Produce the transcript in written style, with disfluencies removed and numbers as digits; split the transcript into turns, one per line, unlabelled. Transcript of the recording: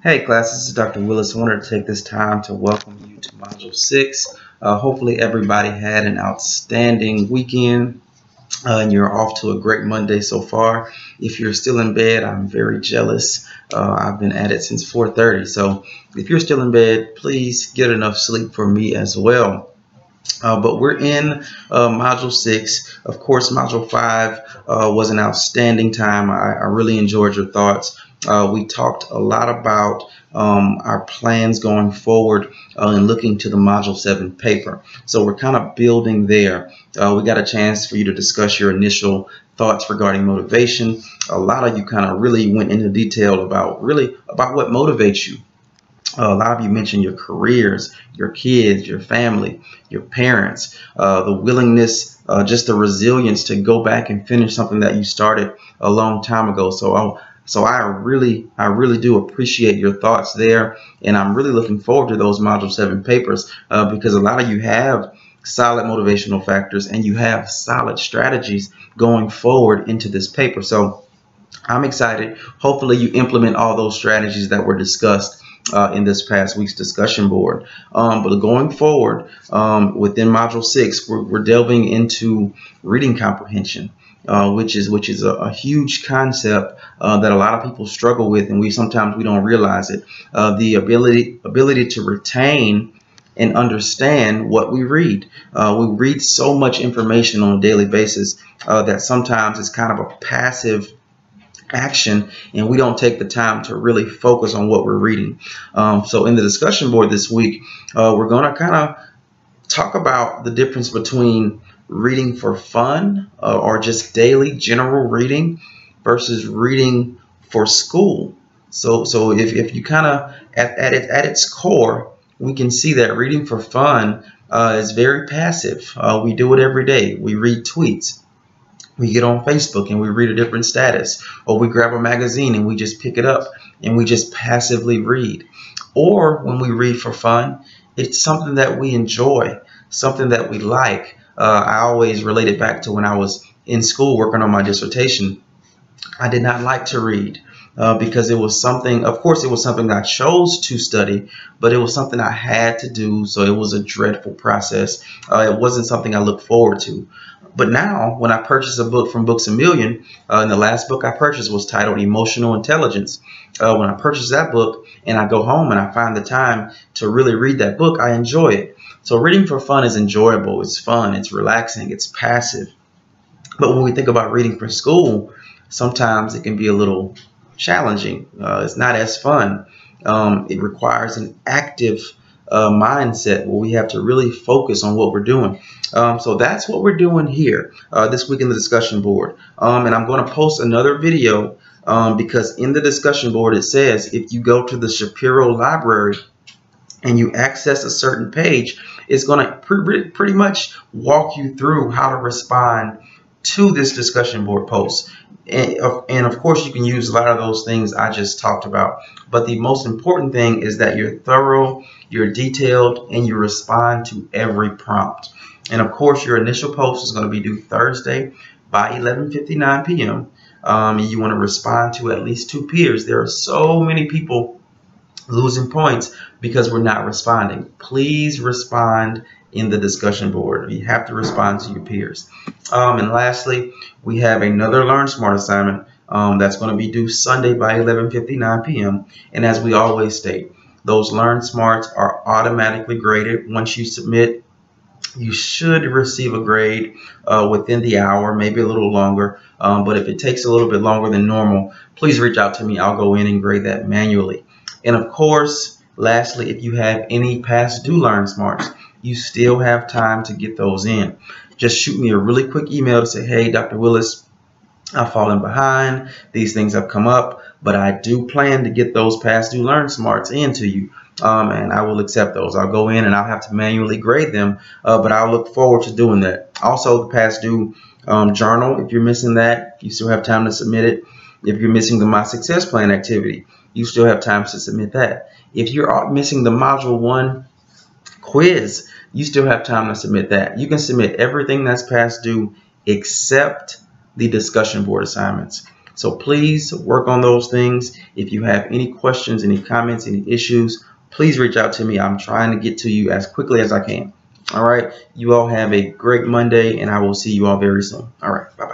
Hey class, this is Dr. Willis. I wanted to take this time to welcome you to Module 6. Hopefully everybody had an outstanding weekend and you're off to a great Monday so far. If you're still in bed, I'm very jealous. I've been at it since 4:30. So if you're still in bed, please get enough sleep for me as well. But we're in Module 6. Of course, Module 5 was an outstanding time. I really enjoyed your thoughts. We talked a lot about our plans going forward and looking to the Module 7 paper. So we're kind of building there. We got a chance for you to discuss your initial thoughts regarding motivation. A lot of you kind of really went into detail about what motivates you. A lot of you mentioned your careers, your kids, your family, your parents, the willingness, just the resilience to go back and finish something that you started a long time ago. So I really do appreciate your thoughts there, and I'm really looking forward to those Module 7 papers because a lot of you have solid motivational factors and you have solid strategies going forward into this paper. So I'm excited. Hopefully you implement all those strategies that were discussed in this past week's discussion board. But going forward, within Module 6, we're delving into reading comprehension, which is a huge concept that a lot of people struggle with, and sometimes we don't realize it. The ability to retain and understand what we read. We read so much information on a daily basis that sometimes it's kind of a passive action, and we don't take the time to really focus on what we're reading. So in the discussion board this week, we're going to kind of talk about the difference between reading for fun or just daily general reading versus reading for school. So if you kind of at its core, we can see that reading for fun is very passive. We do it every day. We read tweets. We get on Facebook and we read a different status, or we grab a magazine and we just pick it up and we just passively read. Or when we read for fun, it's something that we enjoy, something that we like. I always relate it back to when I was in school working on my dissertation. I did not like to read because it was something, of course, it was something I chose to study, but it was something I had to do, so it was a dreadful process. It wasn't something I looked forward to. But now, when I purchase a book from Books A Million, and the last book I purchased was titled Emotional Intelligence. When I purchase that book and I go home and I find the time to really read that book, I enjoy it. So reading for fun is enjoyable, it's fun, it's relaxing, it's passive. But when we think about reading for school, sometimes it can be a little challenging. It's not as fun. It requires an active mindset where we have to really focus on what we're doing. So that's what we're doing here this week in the discussion board. And I'm going to post another video because in the discussion board it says if you go to the Shapiro Library and you access a certain page, it's going to pretty much walk you through how to respond to this discussion board post. And of course you can use a lot of those things I just talked about, but the most important thing is that you're thorough, you're detailed, and you respond to every prompt. And of course your initial post is going to be due Thursday by 11:59 p.m. You want to respond to at least 2 peers. There are so many people losing points because we're not responding. Please respond in the discussion board. You have to respond to your peers. And lastly, we have another Learn Smart assignment that's going to be due Sunday by 11:59 p.m. And as we always state, those Learn Smarts are automatically graded. Once you submit, you should receive a grade within the hour, maybe a little longer. But if it takes a little bit longer than normal, please reach out to me. I'll go in and grade that manually. And of course, lastly, if you have any past due Learn Smarts, you still have time to get those in. Just shoot me a really quick email to say, hey, Dr. Willis, I've fallen behind. These things have come up, but I do plan to get those past due Learn Smarts into you. And I will accept those. I'll go in and I'll have to manually grade them, but I'll look forward to doing that. Also, the past due journal, if you're missing that, you still have time to submit it. If you're missing the My Success Plan activity, you still have time to submit that. If you're missing the Module 1 quiz, you still have time to submit that. You can submit everything that's past due except the discussion board assignments. So please work on those things. If you have any questions, any comments, any issues, please reach out to me. I'm trying to get to you as quickly as I can. All right. You all have a great Monday, and I will see you all very soon. All right. Bye-bye.